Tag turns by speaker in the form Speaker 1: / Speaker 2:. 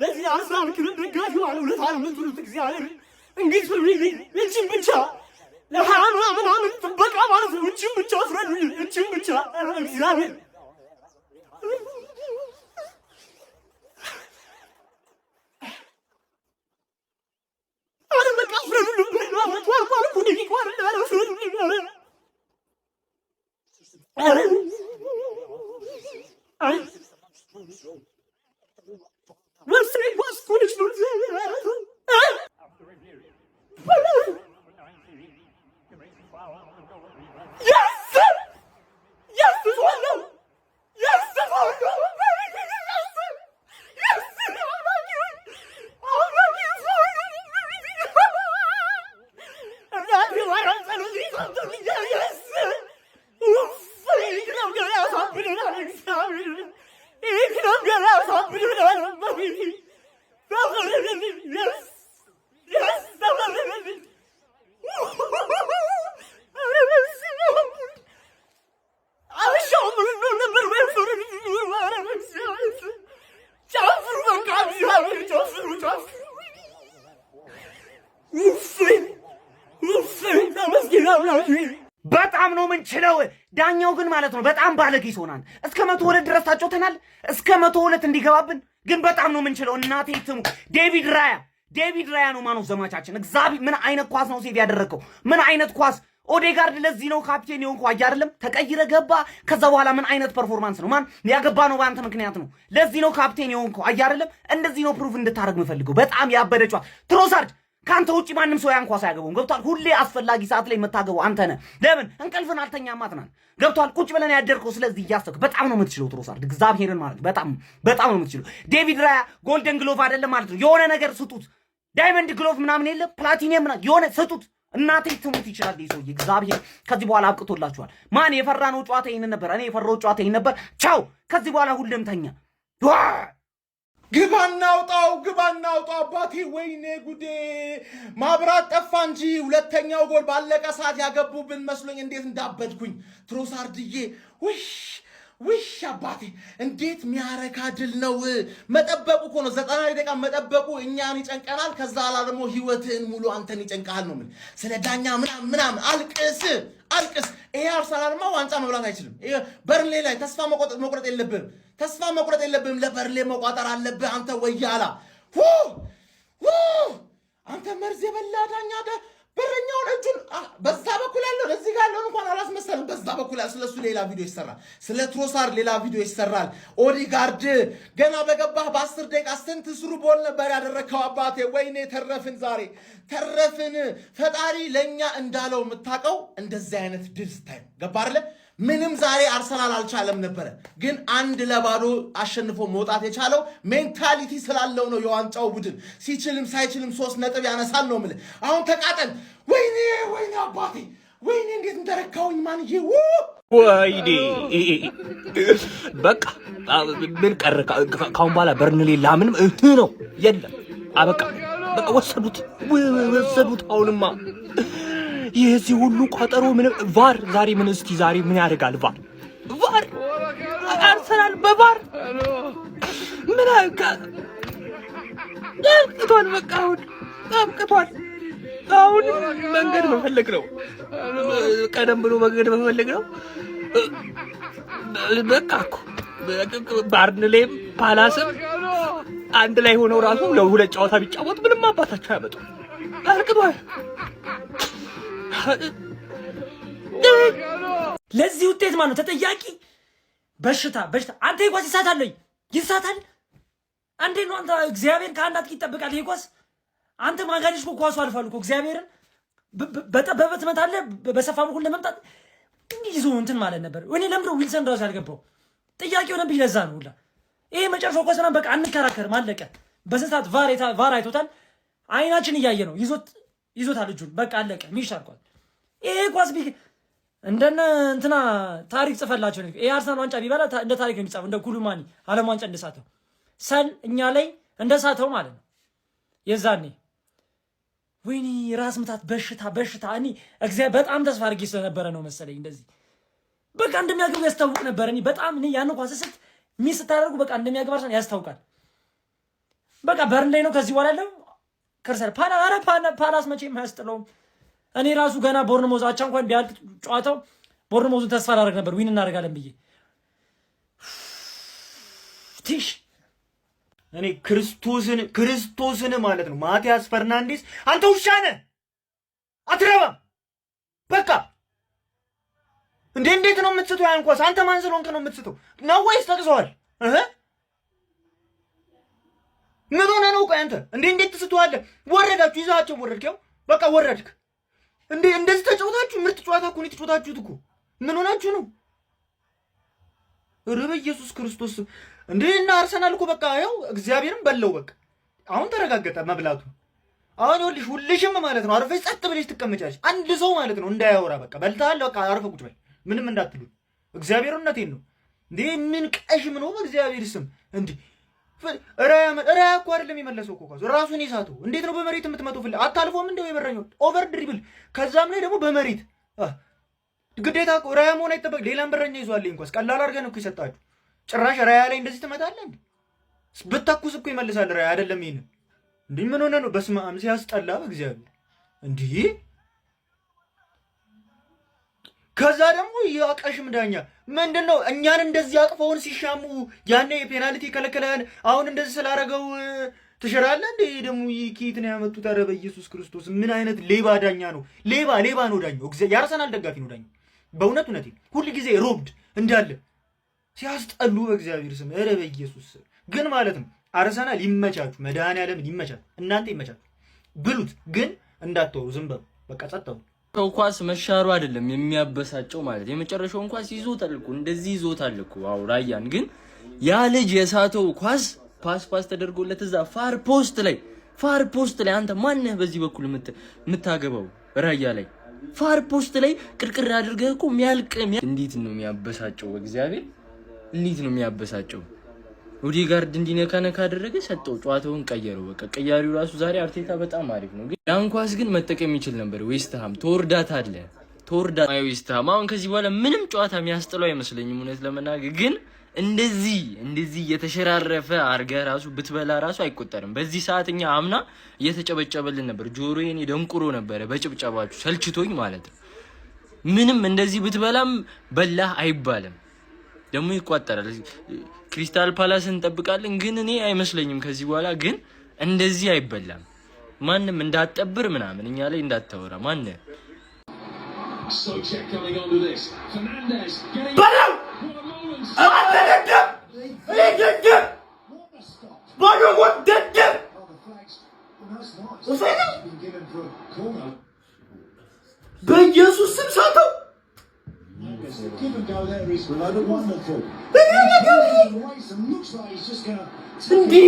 Speaker 1: ለዚህ አስራም ክብር ደጋፊ ማለት ለታም ምትሉት እግዚአብሔር እንግዲህ እንጂ ብቻ ለሃማም ጥበቃ ማለት ነው እንጂ ብቻ አስረዱ እንጂ ብቻ እግዚአብሔር
Speaker 2: በጣም ነው ምንችለው ዳኛው ግን ማለት ነው በጣም ባለጌ ሆናል እስከ 102 ድረስ ታጮተናል እስከ 102 እንዲገባብን ግን በጣም ነው ምንችለው እናቴ ትሙ ዴቪድ ራያ ነው ማኑ ዘማቻችን እግዚአብሔር ምን አይነት ኳስ ነው ሴቭ ያደረከው ምን አይነት ኳስ ኦዴጋርድ ለዚህ ነው ካፕቴን የሆንኩ አይደለም ተቀይረ ገባ ከዛ በኋላ ምን አይነት ፐርፎርማንስ ነው ማን ያገባ ነው ባንተ ምክንያት ነው ለዚህ ነው ካፕቴን የሆንኩ አይደለም እንደዚህ ነው ፕሩፍ እንድታረግ መፈልገው በጣም ያበደጫ ትሮሳርድ ካንተ ውጪ ማንንም ሰው ያን ኳስ ያገባው ገብቷል ሁሌ አስፈላጊ ሰዓት ላይ መታገበው አንተ ነህ ለምን እንቅልፍን አልተኛማት ናት ገብቷል ቁጭ ብለን ያደርከው ስለዚህ ያስተክ በጣም ነው የምትችለው ትሮሳርድ እግዚአብሔርን ማለት በጣም ነው የምትችለው ዴቪድ ራያ ጎልደን ግሎቭ አይደለም ማለት ነው የሆነ ነገር ስጡት ዳይመንድ ግሎቭ ምናምን የለ ፕላቲኒየም ምናምን የሆነ ስጡት እናቴ ትሙት ይችላል ይሰውዬ እግዚአብሔር ከዚህ በኋላ አብቅቶላችኋል ማን የፈራነው ጨዋታ ይሄን ነበር እኔ የፈራው ጨዋታ ይሄን ነበር ቻው ከዚህ በኋላ ሁሉም ተኛ
Speaker 3: ግባና አውጣው አባቴ ወይኔ ጉዴ ማብራት ጠፋ እንጂ ሁለተኛው ጎል ባለቀ ሰዓት ያገቡብን መስሎኝ እንዴት እንዳበድኩኝ ትሮሳርድዬ ውሽ አባቴ እንዴት ሚያረካ ድል ነው መጠበቁ እኮ ነው 90 ደቂቃ መጠበቁ እኛን ይጨንቀናል ከዛ አላ ደግሞ ህይወትን ሙሉ አንተን ይጨንቃል ነው ምን ስለ ዳኛ ምናምን አልቅስ ይሄ አርሰናልማ ዋንጫ መብላት አይችልም ይሄ በርንሌ ላይ ተስፋ መቁረጥ የለብህም ለበርንሌ መቋጠር አለብህ አንተ ወያላ አንተ መርዝ የበላ ዳኛ በረኛውን እጁን በዛ በኩል ያለው ለዚህ ጋር ያለው እንኳን አላስመሰልም በዛ በኩል ያለው ስለሱ ሌላ ቪዲዮ ይሰራል ስለ ትሮሳርድ ሌላ ቪዲዮ ይሰራል ኦዲጋርድ ገና በገባህ በ10 ደቂቃ ስንት ስሩ ቦል ነበር ያደረከው አባቴ ወይኔ ተረፍን ፈጣሪ ለኛ እንዳለው የምታቀው እንደዚህ አይነት ድል ስታይ ገባ አይደለ ምንም ዛሬ አርሰናል አልቻለም ነበር ግን 1-0 አሸንፎ መውጣት የቻለው ሜንታሊቲ ስላለው ነው የዋንጫው ቡድን ሲችልም ሳይችልም 3 ነጥብ ያነሳል ነው ማለት አሁን ተቃጠል ወይኔ አባቴ ወይኔ እንዴት እንደረካውኝ ማንዬ
Speaker 4: ወይኔ በቃ ምን ቀረ ካሁን በኋላ በርንሌ ላምንም ነው የለም አበቃ በቃ ወሰዱት አሁንማ የዚህ ሁሉ ቋጠሮ ምን ቫር ዛሬ ምን ያደርጋል ቫር አርሰናል በቫር ምን አብቅቷል በቃ አብቅቷል አሁን መንገድ መፈለግ ነው ቀደም ብሎ መንገድ መፈለግ ነው በቃ እኮ ባርንሌም ፓላስም አንድ ላይ ሆነው ራሱ ለሁለት ጨዋታ ቢጫወት ምንም አባታቸው ያመጡ አልቅቷል
Speaker 1: ለዚህ ውጤት ማለት ተጠያቂ በሽታ አንተ ይጓዝ ይሳታል አንዴ ነው አንተ እግዚአብሔር ከአንዳት ይጠብቃል ይጓዝ አንተ ማጋሊሽ ኳሱ አልፋሉ እግዚአብሔርን በጠበበት መታለ በሰፋ በኩል ለመምጣት ይዞ እንትን ማለት ነበር እኔ ለምሮ ዊልሰን ራስ ያልገባው ጥያቄው ነብይ ለዛ ነው ሁላ ይሄ መጨረሻው ኳስና በቃ አንከራከር ማለቀ በሰዓት ቫር አይቶታል አይናችን እያየ ነው ይዞታል እጁን በቃ አለቀ ሚሻርኳል ይሄ ኳስ እንደነ እንትና ታሪክ ጽፈላቸው ነው ይሄ አርሰናል ዋንጫ ቢበላ እንደ ታሪክ ነው የሚጻፈው እንደ ኩሉማኒ ዓለም ዋንጫ እንደሳተው ሰን እኛ ላይ እንደሳተው ማለት ነው የዛኔ ወይኔ ራስ ምታት በሽታ እኔ እግዚአብሔር በጣም ተስፋ አድርጌ ስለነበረ ነው መሰለኝ እንደዚህ በቃ እንደሚያገቡ ያስታውቅ ነበር እኔ በጣም እኔ ያን ኳስ ስት ሚስ ታደርጉ በቃ እንደሚያገባርሰን ያስታውቃል በቃ በርንሌይ ነው ከዚህ በኋላ ያለው ክርሰል ፓላስ መቼም አያስጥለውም። እኔ ራሱ ገና ቦርንሞዝ አቻ እንኳን ቢያልቅ ጨዋታው ቦርንሞዝን ተስፋ ላደርግ ነበር ዊን እናደርጋለን ብዬ ቲሽ
Speaker 2: እኔ ክርስቶስን ማለት ነው ማቲያስ ፈርናንዴስ አንተ ውሻ ነህ፣ አትረባም። በቃ እንዴት ነው የምትስተው? ያን ኳስ አንተ ማን ስለሆንክ ነው የምትስተው? ነው ወይስ ተቅሰዋል? ምን ሆነ ነው? ቆይ አንተ እንዴት ትስተዋለህ? ወረዳችሁ፣ ይዛቸው ወረድከው፣ በቃ ወረድክ። እንደዚህ ተጫውታችሁ ምርጥ ጨዋታ እኮ ነው የተጫወታችሁት እኮ። ምን ሆናችሁ ነው? ኧረ በኢየሱስ ክርስቶስ እና አርሰናል እኮ በቃ ያው እግዚአብሔርን በለው። በቃ አሁን ተረጋገጠ መብላቱ። አሁን ይኸውልሽ ሁልሽም ማለት ነው አርፈሽ ጸጥ ብለሽ ትቀመጫለሽ። አንድ ሰው ማለት ነው እንዳያወራ። በቃ በልተሃል፣ በቃ አርፈ ቁጭ በል፣ ምንም እንዳትሉ። እግዚአብሔርነቴን ነው ምን ቀሽም ነው በእግዚአብሔር ስም ራያ እኮ አይደለም የመለሰው እኮ ኳስ ራሱን ይሳተው። እንዴት ነው በመሬት የምትመጣው? አታልፎም እንደው የበረኛው ኦቨር ድሪብል፣ ከዛም ላይ ደግሞ በመሬት ግዴታ ራያ መሆን አይጠበቅ። ሌላም በረኛ ይዟል እንኳን ቀላል አድርገን እኮ ይሰጣችሁ። ጭራሽ ራያ ላይ እንደዚህ ትመጣለህ? ብታኩስ እኮ ይመልሳል ራያ አይደለም። ይሄን ምን ሆነ ነው? በስመ አብ ሲያስጠላ በእግዚአብሔር ከዛ ደግሞ ያቀሽም ዳኛ ምንድነው እኛን እንደዚህ አቅፈውን ሲሻሙ ያኔ ፔናልቲ ከለከለን። አሁን እንደዚህ ስላረገው ትሽራለህ እንዴ? ደግሞ ይኪት ነው ያመጡት። ኧረ በኢየሱስ ክርስቶስ ምን አይነት ሌባ ዳኛ ነው? ሌባ ነው ዳኛው። የአርሰናል ደጋፊ ነው ዳኛው። በእውነት ሁሉ ጊዜ ሮብድ እንዳለ ሲያስጠሉ በእግዚአብሔር ስም። ኧረ በኢየሱስ ግን ማለት ነው አርሰናል ይመቻችሁ፣ መድኃኒዓለምን ይመቻችሁ፣ እናንተ ይመቻችሁ ብሉት። ግን እንዳትወሩ፣ ዝም በሉ በቃ ጸጥ በሉ።
Speaker 5: ኳስ መሻሩ አይደለም የሚያበሳጨው ማለት የመጨረሻውን ኳስ ይዞታል እኮ እንደዚህ ይዞታል እኮ። አዎ ራያን ግን ያ ልጅ የሳተው ኳስ ፓስ ተደርጎለት እዛ ፋር ፖስት ላይ አንተ ማነህ በዚህ በኩል የምታገባው? ራያ ላይ ፋር ፖስት ላይ ቅርቅር አድርገህ እኮ የሚያልቅ እንዴት ነው የሚያበሳጨው? እግዚአብሔር እንዴት ነው የሚያበሳጨው? ኦዴጋርድ እንዲነካ አደረገ፣ ሰጠው፣ ጨዋታውን ቀየረው። በቃ ቀያሪው ራሱ ዛሬ አርቴታ በጣም አሪፍ ነው። ግን ያን ኳስ ግን መጠቀም ይችል ነበር። ዌስትሃም ተወርዳታለህ። ዌስትሃም አሁን ከዚህ በኋላ ምንም ጨዋታ የሚያስጥለው አይመስለኝም እውነት ለመናገር። ግን እንደዚህ እየተሸራረፈ አርገህ ራሱ ብትበላ ራሱ አይቆጠርም። በዚህ ሰዓት እኛ አምና እየተጨበጨበልን ነበር። ጆሮዬን ደንቁሮ ነበረ በጭብጨባችሁ ሰልችቶኝ ማለት ነው። ምንም እንደዚህ ብትበላም በላህ አይባልም። ደግሞ ይቆጠራል። ክሪስታል ፓላስ እንጠብቃለን። ግን እኔ አይመስለኝም ከዚህ በኋላ ግን እንደዚህ አይበላም። ማንም እንዳትጠብር ምናምን እኛ ላይ እንዳታወራ ማን
Speaker 2: በኢየሱስ ስም ሳተው እንዲህ